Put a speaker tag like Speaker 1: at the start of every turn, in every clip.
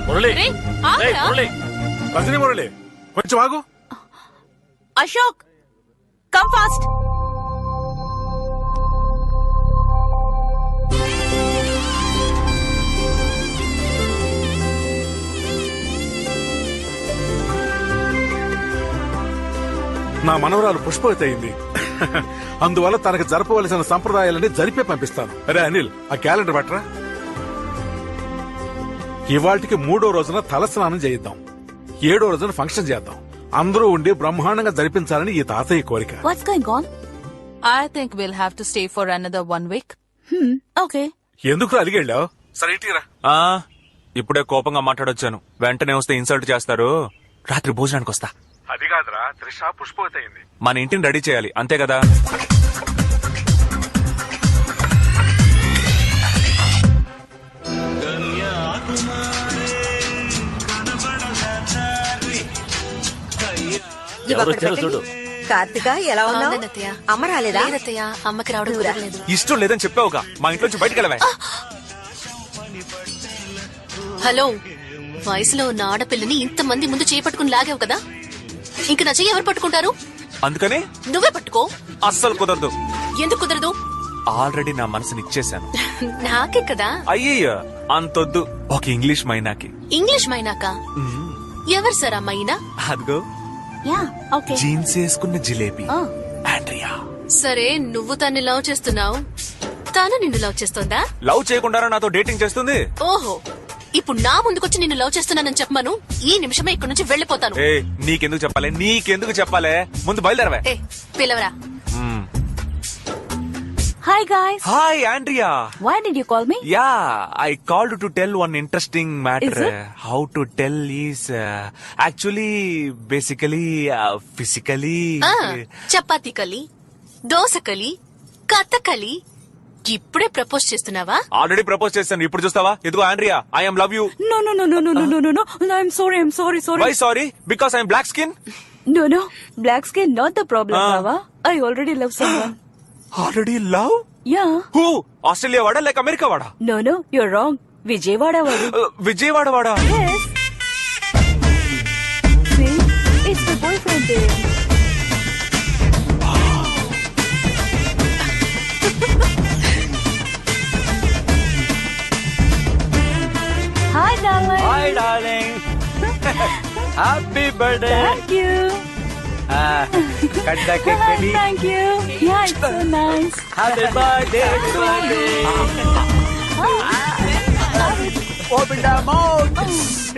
Speaker 1: మురళి
Speaker 2: రే, ఆగ్రా.
Speaker 1: రేయ్, మురళి రజనీ మురళి కొంచెం ఆగు.
Speaker 2: Ashok come fast.
Speaker 1: నా మనవరాలు పుష్పవతి అయింది. అందువల్ల తనకు జరపవలసిన సంప్రదాయాలని జరిపే పంపిస్తాను. అరే అనిల్, ఆ క్యాలెండర్ పట్టరా. ఇవాళకి 3వ రోజున తలస్నానం చేయిద్దాం. 7వ రోజున ఫంక్షన్ చేద్దాం. అందరూ ఉండి బ్రహ్మాండంగా జరిపించాలని ఈ తాతయ్య కోరిక.
Speaker 3: What's going on?
Speaker 2: I think we'll have to stay for another 1 week.
Speaker 3: Okay.
Speaker 1: ఎందుకు అలిగెళ్ళావు? సరే ఇటీరా.
Speaker 4: ఇప్పుడే కోపంగా మాట్లాడొచ్చాను. వెంటనే వస్తే ఇన్సల్ట్ చేస్తారు. రాత్రి భోజనానికి వస్తా.
Speaker 1: అది కాదురా, త్రిష పుష్పవతి అయింది.
Speaker 4: మన ఇంటిని రెడీ చేయాలి, అంతే కదా.
Speaker 5: చూడు కార్తిక ఎలా ఉన్నావు? అమ్మ రాలేదా?
Speaker 2: అమ్మకి రావడం కుదరలేదు.
Speaker 4: ఇష్టం లేదని చెప్పావుగా, మా ఇంట్లోంచి బయటకు వెళ్ళవే.
Speaker 6: హలో, వయసులో ఉన్న ఆడపిల్లని ఇంతమంది ముందు చేపట్టుకుని లాగావు కదా, ఇంక నా చెయ్యి ఎవరు పట్టుకుంటారు?
Speaker 4: అందుకని
Speaker 6: నువ్వే పట్టుకో.
Speaker 4: అస్సలు కుదరదు.
Speaker 6: ఎందుకు కుదరదు?
Speaker 4: ఆల్రెడీ నా మనసుని ఇచ్చేశాను.
Speaker 6: నాకే కదా.
Speaker 4: అయ్యయ్యో అంతొద్దు. ఒక ఇంగ్లీష్ మైనాకి.
Speaker 6: ఇంగ్లీష్ మైనాక? ఎవరు సార్ ఆ మైనా?
Speaker 4: అదిగో
Speaker 3: Yeah, okay.
Speaker 4: జీన్స్ వేసుకున్న జిలేబీ
Speaker 3: Oh.
Speaker 4: ఆండ్రియా.
Speaker 6: సరే, నువ్వు తన్ని లవ్ చేస్తున్నావు, తాను నిన్ను లవ్ చేస్తోందా?
Speaker 4: లవ్ చేయకుండా నాతో డేటింగ్ చేస్తుంది.
Speaker 6: ఓహో, ఇప్పుడు నా ముందుకొచ్చి నిన్ను లవ్ చేస్తున్నానని చెప్పమను. ఈ నిమిషమే ఇక్కడి నుంచి వెళ్లిపోతాను.
Speaker 4: ఏ నీకెందుకు చెప్పాలే, ముందు బయలుదేరవే.
Speaker 6: ఏ, పిలవరా.
Speaker 3: Hi guys.
Speaker 4: Hi Andrea.
Speaker 3: Why did you call me?
Speaker 4: Yeah, I called to tell one interesting matter.
Speaker 3: Is it?
Speaker 4: How to tell is actually basically physically.
Speaker 6: Chapati కలి, దోశ కలి, కథకలి. ఇప్పుడే ప్రపోజ్ చేస్తున్నావా?
Speaker 4: ఆల్రెడీ ప్రపోజ్ చేశాను, ఇప్పుడు చూస్తావా? ఎదుగో Andrea, I am love you.
Speaker 3: No. I'm sorry.
Speaker 4: Why sorry? Because I'm black skin.
Speaker 3: No. Black skin not the problem, Baba. I already love someone.
Speaker 4: Already love?
Speaker 3: Yeah.
Speaker 4: Who? Australia వాడా లేక America వాడా?
Speaker 3: No, you're wrong. Vijayawada vadu.
Speaker 4: Vijayawada వాడా?
Speaker 3: Yes. See, it's my boyfriend there. Hi, darling.
Speaker 7: Hi darling. Happy birthday.
Speaker 3: Thank you.
Speaker 7: Cut the cake baby.
Speaker 3: Thank you. Yeah, it's so nice.
Speaker 7: Happy birthday to open the mouth.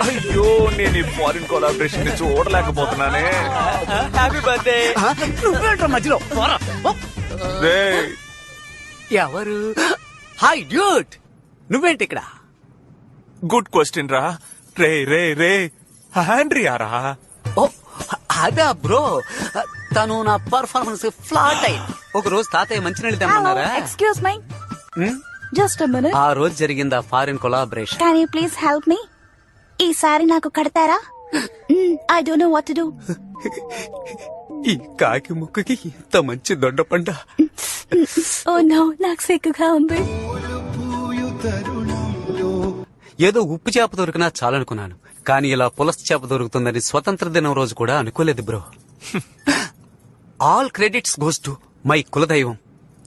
Speaker 4: అయ్యో, నేను ఈ foreign collaboration ని చూడలేకపోతున్నానే.
Speaker 7: Happy birthday. నువ్వేంట్రా మధ్యలో?
Speaker 4: రేయ్,
Speaker 7: ఎవరు? Hi duet, నువ్వేంటి ఇక్కడ?
Speaker 4: గుడ్ క్వశ్చన్ రా. రే ఆండ్రియా రా.
Speaker 7: ఓ అదా బ్రో, తను నా పర్ఫార్మెన్స్ ఫ్లాట్ అయింది. ఒక రోజు తాతయ్య మంచినీళ్ళు
Speaker 3: Hello.
Speaker 7: తెమ్మన్నారా?
Speaker 3: Excuse me. Just a minute.
Speaker 7: ఆ రోజు జరిగింది ఆ foreign collaboration.
Speaker 3: Can you please help me? ఈసారి నాకు కడతారా? I don't know what to do.
Speaker 7: ఈ కాకి ముక్కుకి ఇంత మంచి దొండపండ.
Speaker 3: Oh no, నాకు సిగ్గుగా ఉంది.
Speaker 7: ఏదో ఉప్పు చేప దొరికినా చాలనుకున్నాను, కానీ ఇలా పులస చేప దొరుకుతుందని స్వతంత్ర దినం రోజు కూడా అనుకోలేదు bro. All credits goes to my కులదైవం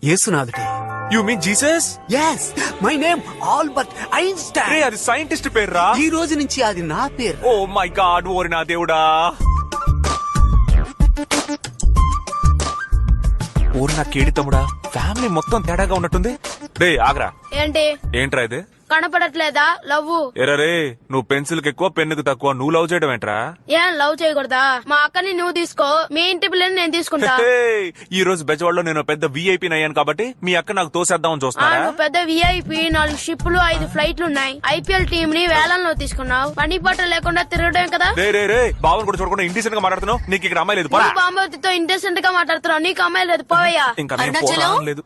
Speaker 7: యేసునాథుడే.
Speaker 4: You mean Jesus?
Speaker 7: yes, my name Albert Einstein.
Speaker 4: రే, అది సైంటిస్ట్ పేరు రా.
Speaker 7: ఈ రోజు నుంచి అది నా పేరు.
Speaker 4: ఓ మై గాడ్, ఓరి నా దేవుడా. ఓరి నా కేడి తమ్ముడా, ఫ్యామిలీ మొత్తం తేడాగా ఉన్నట్టుంది. రే ఆగ్రా. ఏంట్రా ఇది?
Speaker 8: కనపడట్లేదా లవ్వు?
Speaker 4: ఎరా రే, నువ్వు పెన్సిల్ కి ఎక్కువ పెన్నుకు తక్కువ, నువ్వు లవ్ చేయడం ఏంట్రా?
Speaker 8: ఏం లవ్ చేయకూడదా? మా అక్కని నువ్వు తీసుకో, మీ ఇంటి పిల్లని నేను తీసుకుంటా.
Speaker 4: ఈ రోజు బెజవాడలో నేను పెద్ద విఐపి అయ్యాను కాబట్టి మీ అక్క నాకు తోసేద్దామని చూస్తున్నారా?
Speaker 8: నువ్వు పెద్ద విఐపి, 4 షిప్లు 5 ఫ్లైట్లు ఉన్నాయి. ఐపీఎల్ టీం ని వేలంలో తీసుకున్నావు. పని పాట లేకుండా తిరగడం కదా.
Speaker 4: రే బావన్ కూడా చూడకుండా ఇండిసెంట్ గా మాట్లాడుతున్నావు. నీకు ఇక్కడ అమ్మాయి లేదు.
Speaker 8: బాంబోతితో ఇంటెసెంట్ గా మాట్లాడుతున్నావు, నీకు అమ్మాయి లేదు, పోవయ్యా.
Speaker 4: ఇంకా నేను పోరాడడం లేదు.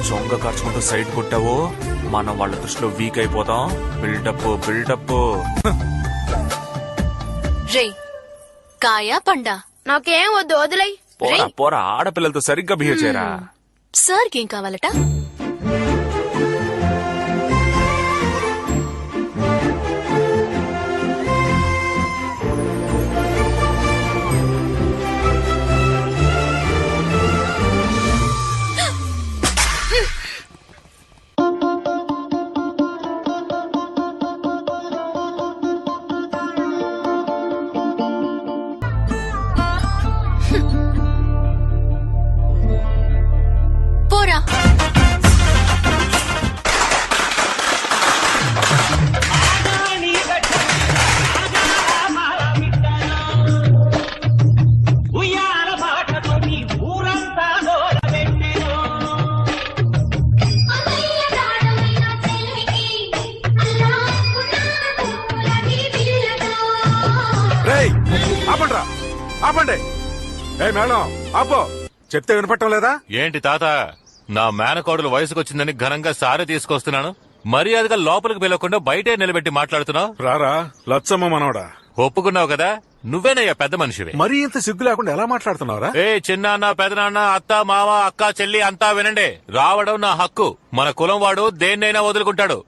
Speaker 4: చొంగ ఖర్చుకుంటూ సైడ్ కొట్టావో మనం వాళ్ళ దృష్టిలో వీక్ అయిపోతాం. బిల్డప్
Speaker 6: రే కాయా పండా?
Speaker 8: నాకేం వద్దు, వదిలై.
Speaker 4: పోరా పోరా, ఆడపిల్లలతో సరిగ్గా బిహేవ్ చేయరా.
Speaker 6: సార్కి ఏం కావాలట? పోరా.
Speaker 1: రేయ్ ఆపండ్రా, ఆపండి. ఏ మేడం ఆపో, చెప్తే వినపట్టం లేదా?
Speaker 9: ఏంటి తాత, నా మేనకోడలు వయసుకొచ్చిందని ఘనంగా సారి తీసుకొస్తున్నాను, మర్యాదగా లోపలికి పిలవకుండా బయటే నిలబెట్టి మాట్లాడుతున్నావు.
Speaker 1: రారా లచ్చమ్మ మనవడా,
Speaker 9: ఒప్పుకున్నావు కదా, నువ్వేనయ్యా పెద్ద మనిషివి.
Speaker 1: మరీ ఇంత సిగ్గు లేకుండా ఎలా మాట్లాడుతున్నావురా?
Speaker 9: ఏ చిన్నాన్న పెదనాన్న అత్త మామ అక్క చెల్లి అంతా వినండి. రావడం నా హక్కు. మన కులం వాడు దేన్నైనా వదులుకుంటాడు,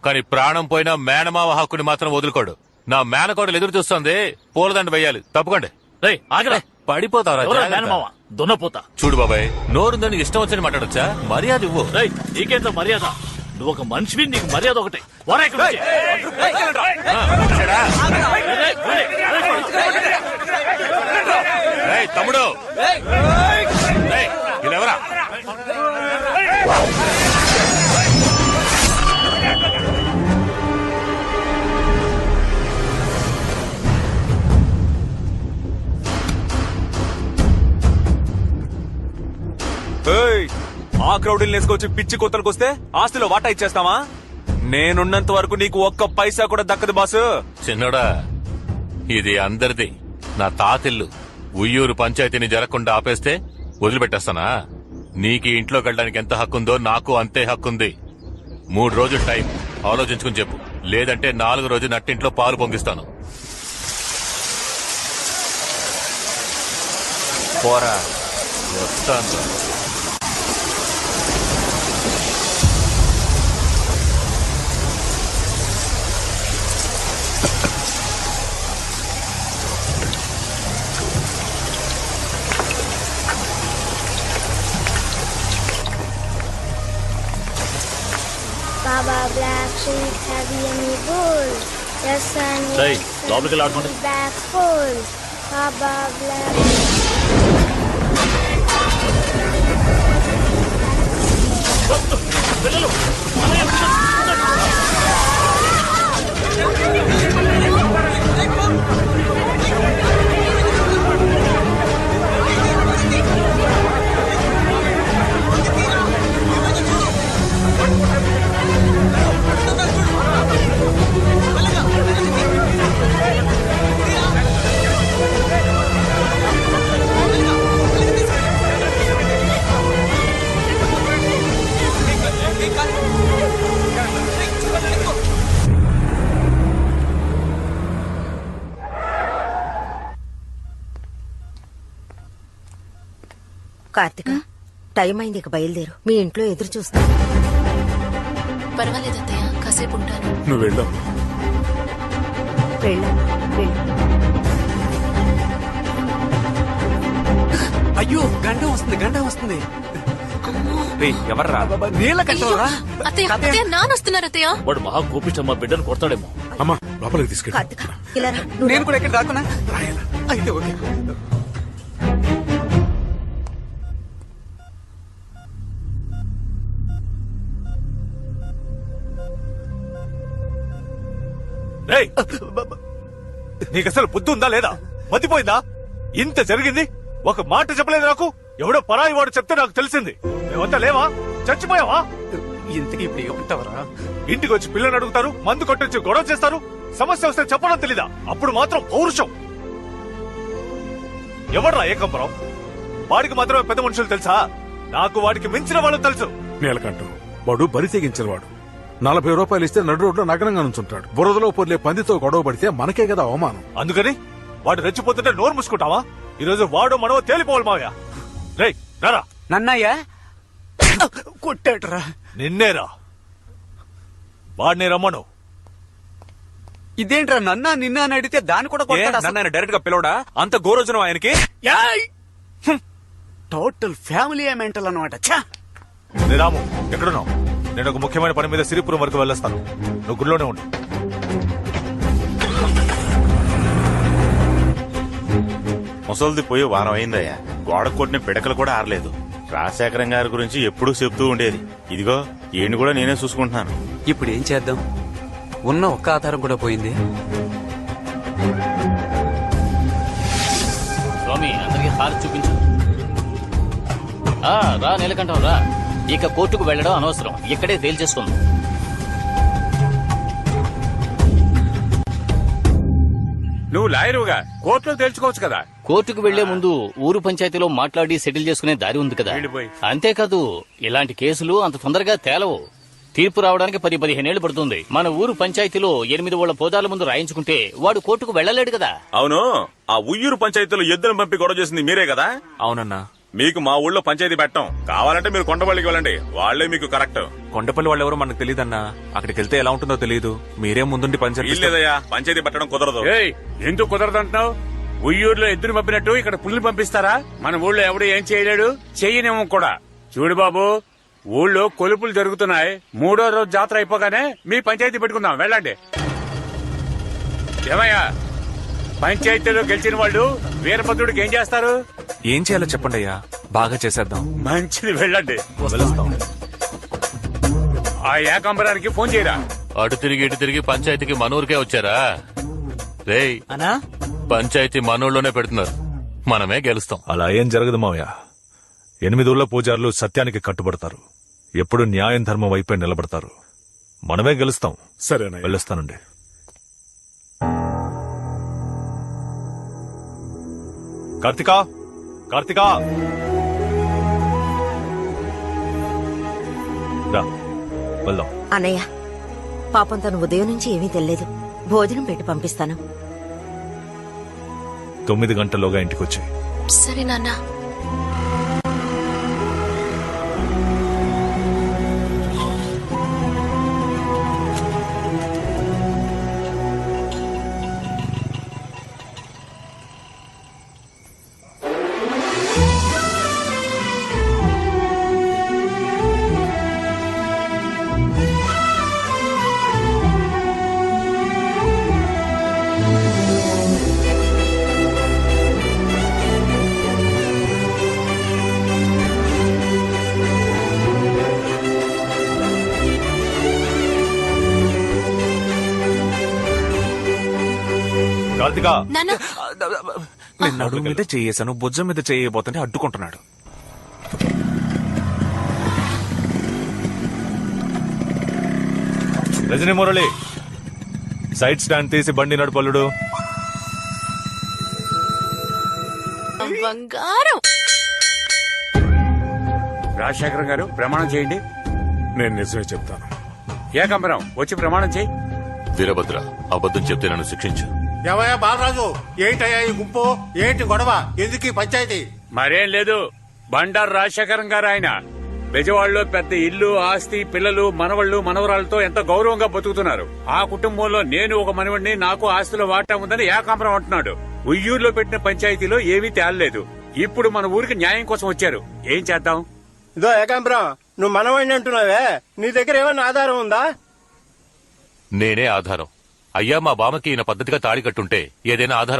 Speaker 9: కానీ ప్రాణం పోయిన మేనమావ హక్కుని మాత్రం వదులుకోడు. నా మేనకోడలు ఎదురు చూస్తుంది, పూలదండ వెయ్యాలి. తప్పకండి. పడిపోతావరా,
Speaker 10: దున్నపోతా.
Speaker 9: చూడు బాబాయ్, నోరుందని ఇష్టం వచ్చని మాట్లాడొచ్చా? మర్యాద ఇవ్వు.
Speaker 10: నీకేంత మర్యాద? నువ్వు ఒక మనిషివి, నీకు మర్యాద ఒకటే.
Speaker 9: తమ్ముడు ఇలావరా.
Speaker 4: ఆ క్రౌడీలు వేసుకొచ్చి పిచ్చి కొత్తలకు వస్తే ఆస్తిలో వాటా ఇచ్చేస్తావా? నేనున్నంత వరకు నీకు ఒక్క పైసా కూడా దక్కదు బాసు.
Speaker 9: చిన్నోడా, ఇది అందరిది. నా తాతిల్లు. ఉయ్యూరు పంచాయతీని జరగకుండా ఆపేస్తే వదిలిపెట్టేస్తానా? నీకు ఇంట్లోకి వెళ్ళడానికి ఎంత హక్కుందో నాకు అంతే హక్కుంది. 3 రోజులు టైం ఆలోచించుకుని చెప్పు, లేదంటే 4వ రోజు నట్టింట్లో పాలు పొంగిస్తాను. పోరా, వస్తాను.
Speaker 8: Baba Black Sheep, have you any wool? Yes, son.
Speaker 10: లోపలికి వెళ్ళి ఆడుకోండి.
Speaker 8: Back full. Baba Black.
Speaker 10: పిల్లలు
Speaker 5: కార్తిక, టైం అయింది, ఇక బయలుదేరు. మీ ఇంట్లో ఎదురు చూస్తా.
Speaker 6: పర్వాలేదు అత్తయ్య, కాసేపు ఉంటాను.
Speaker 1: నువ్వు వెళ్ళావు.
Speaker 7: అయ్యో గండం వస్తుంది, గండం వస్తుంది.
Speaker 4: ఎవర్రా?
Speaker 7: నీళ్ళ కట్టవరా?
Speaker 6: అత్తయ్య అత్తయ్య, నానొస్తున్నారు అత్తయ్య.
Speaker 10: వాడు మహా కోపిష్టమ్మా, బిడ్డను కొడతాడేమో.
Speaker 1: అమ్మా లోపలికి తీసుకెళ్ళి.
Speaker 5: కార్తిక, ఇలా రా.
Speaker 7: నేను కూడా ఎక్కడ రాకున్నా? అయితే ఓకే.
Speaker 4: నీకు అసలు బుద్ధి ఉందా లేదా? మతిపోయిందా? ఇంత జరిగింది, ఒక మాట చెప్పలేదు నాకు. ఎవడో పరాయి వాడు చెప్తే నాకు తెలిసింది. మేమంతా లేవా? చచ్చిపోయావా?
Speaker 7: ఇంతకీ ఇప్పుడు ఏమంటావరా?
Speaker 4: ఇంటికి వచ్చి పిల్లని అడుగుతారు, మందు కొట్టించి గొడవ చేస్తారు. సమస్య వస్తే చెప్పడం తెలీదా? అప్పుడు మాత్రం పౌరుషం. ఎవడ్రా ఏకంబరం? వాడికి మాత్రమే పెద్ద మనుషులు తెలుసా? నాకు వాడికి మించిన వాళ్ళు తెలుసు.
Speaker 1: నీలకంఠం వాడు బరి తెగించిన వాడు. 40 రూపాయలు ఇస్తే నడు రోడ్లో నగరంగా నుంచుంటాడు. బురదలో పొర్లే పందితో గొడవ పడితే మనకే కదా అవమానం.
Speaker 4: అందుకని వాడు రెచ్చిపోతుంటే నోరు మూసుకుంటావా? ఈ రోజు వాడు మనవో తేలిపోవాలి మావయ్య. రేయ్ రారా.
Speaker 7: నన్నయ్య కొట్టాడురా.
Speaker 4: నిన్నేరా. వాడిని రమ్మను.
Speaker 7: ఇదేంట్రా నన్నా నిన్న అని అడిగితే దాన్ని కూడా కొట్టాడు అసలు.
Speaker 11: నన్ను డైరెక్ట్ గా పిలవడా? అంత గోరోజనం ఆయనకి.
Speaker 7: టోటల్ ఫ్యామిలీ మెంటల్ అనమాట.
Speaker 4: రే రాము, ఎక్కడున్నావు? నేను ఒక ముఖ్యమైన పని మీద సిరిపురం వరకు వెళ్ళొస్తాను. నువ్వు గుడిలోనే ఉండు.
Speaker 12: ముసలిది పోయి వారం అయిందయ్యా. గోడ కొట్టిన పిడకలు కూడా ఆరలేదు. రాజశేఖరం గారి గురించి ఎప్పుడూ చెప్తూ ఉండేది. ఇదిగో ఈయన కూడా నేనే చూసుకుంటున్నాను.
Speaker 7: ఇప్పుడు ఏం చేద్దాం? ఉన్న ఒక్క ఆధారం కూడా పోయింది.
Speaker 10: స్వామి అందరికి హారతి చూపించు. రా నీలకంఠం రా. ఇక కోర్టుకు వెళ్ళడం అనవసరం, ఇక్కడే తేల్చేసుకుందాం.
Speaker 11: నువ్వు లాయరుగా కోర్టులో తేల్చుకోవచ్చు కదా.
Speaker 10: కోర్టుకు వెళ్లే ముందు ఊరు పంచాయతీలో మాట్లాడి సెటిల్ చేసుకునే దారి ఉంది కదా.
Speaker 11: వెళ్ళిపోయి.
Speaker 10: అంతేకాదు ఇలాంటి కేసులు అంత తొందరగా తేలవు. తీర్పు రావడానికి 10-15 ఏళ్లు పడుతుంది. మన ఊరు పంచాయతీలో 8 ఊళ్ళ పోదాల ముందు రాయించుకుంటే వాడు కోర్టుకు వెళ్లలేడు కదా.
Speaker 12: అవును, ఆ ఉయ్యూరు పంచాయతీలో ఎద్దులను పంపి గొడవ చేసింది మీరే కదా?
Speaker 11: అవునన్నా.
Speaker 12: మీకు మా ఊళ్ళో పంచాయతీ పెట్టం. కావాలంటే మీరు కొండపల్లికి వెళ్ళండి, వాళ్లే మీకు కరెక్ట్.
Speaker 11: కొండపల్లి వాళ్ళు ఎవరో మనకు తెలియదన్నా. అక్కడికి వెళ్తే ఎలా ఉంటుందో తెలియదు. మీరే ముందుండి పంచాయతీ.
Speaker 12: లేదయ్యా, పంచాయతీ పెట్టడం కుదరదు.
Speaker 11: ఎందుకు కుదరదు అంటున్నావు? ఉయ్యూరులో ఎద్దును పంపినట్టు ఇక్కడ పుల్లు పంపిస్తారా? మన ఊళ్ళో ఎవడు ఏం చేయలేడు, చెయ్యనేమో కూడా. చూడు బాబు, ఊళ్ళో కొలుపులు జరుగుతున్నాయి. 3వ రోజు జాతర అయిపోగానే మీ పంచాయతీ పెట్టుకుందాం. వెళ్ళండి. ఏమయ్యా, పంచాయతీలో గెలిచిన వాళ్ళు వీరభద్రుడికి ఏం చేస్తారు?
Speaker 13: ఏం చేయాలో చెప్పండి అయ్యా, బాగా చేసేద్దాం.
Speaker 11: మంచిది, వెళ్ళండి. ఆ ఏకాంబరానికి ఫోన్ చేయరా.
Speaker 9: అటు తిరిగి ఇటు తిరిగి పంచాయతీకి మనూరికే వచ్చారా? రేయ్
Speaker 7: అనా,
Speaker 9: పంచాయతీ మనూర్లోనే పెడుతున్నారు. మనమే గెలుస్తాం.
Speaker 4: అలా ఏం జరగదు మావయ్య. 8 ఊళ్ళ పూజారులు సత్యానికి కట్టుబడతారు. ఎప్పుడు న్యాయం ధర్మం వైపే నిలబడతారు. మనమే గెలుస్తాం.
Speaker 1: సరేనా?
Speaker 4: వెళ్ళొస్తానండి. కార్తికా, కార్తికా, రా వెళ్దాం.
Speaker 5: అన్నయ్య, పాపం తను ఉదయం నుంచి ఏమీ తెలియదు. భోజనం పెట్టి పంపిస్తాను.
Speaker 4: 9 గంటల్లోగా ఇంటికొచ్చి.
Speaker 6: సరే నాన్న.
Speaker 4: కార్తికా,
Speaker 6: నాన్న
Speaker 13: నేను నడుము మీద చేయేశాను, భుజం మీద చేయబోతుంటే అడ్డుకుంటున్నాడు.
Speaker 4: రజనీ మురళి, సైడ్ స్టాండ్ తీసి బండి నడుపల్లుడు.
Speaker 6: బంగారం.
Speaker 11: రాజశేఖరం గారు ప్రమాణం చేయండి.
Speaker 1: నేను నిజమే చెప్తాను.
Speaker 11: ఏకాంబరం వచ్చి ప్రమాణం చేయి.
Speaker 9: వీరభద్ర, అబద్ధం చెప్తే నన్ను శిక్షించు.
Speaker 14: ఏమయ్యా బాలరాజు, ఏంటయ్యా ఈ గుంపు, ఏంటి గొడవ, ఎందుకు ఈ పంచాయతీ?
Speaker 11: మరేం లేదు, బండారు రాజశేఖరం గారు ఆయన బెజవాడలో పెద్ద ఇల్లు, ఆస్తి, పిల్లలు, మనవళ్లు, మనవరాలతో ఎంతో గౌరవంగా బతుకుతున్నారు. ఆ కుటుంబంలో నేను ఒక మనవడిని, నాకు ఆస్తిలో వాటా ఉందని ఏకాంబరం అంటున్నాడు. ఉయ్యూరులో పెట్టిన పంచాయతీలో ఏమీ తేలలేదు. ఇప్పుడు మన ఊరికి న్యాయం కోసం వచ్చారు. ఏం చేద్దాం?
Speaker 14: ఇదో ఏకాంబరం, నువ్వు మనవాడిని అంటున్నావే, నీ దగ్గర ఏమన్నా ఆధారం ఉందా?
Speaker 9: నేనే ఆధారం. అయ్యా, మా బామకి ఈయన పద్ధతిగా తాళి కట్టుంటే ఏదైనా ఆధారం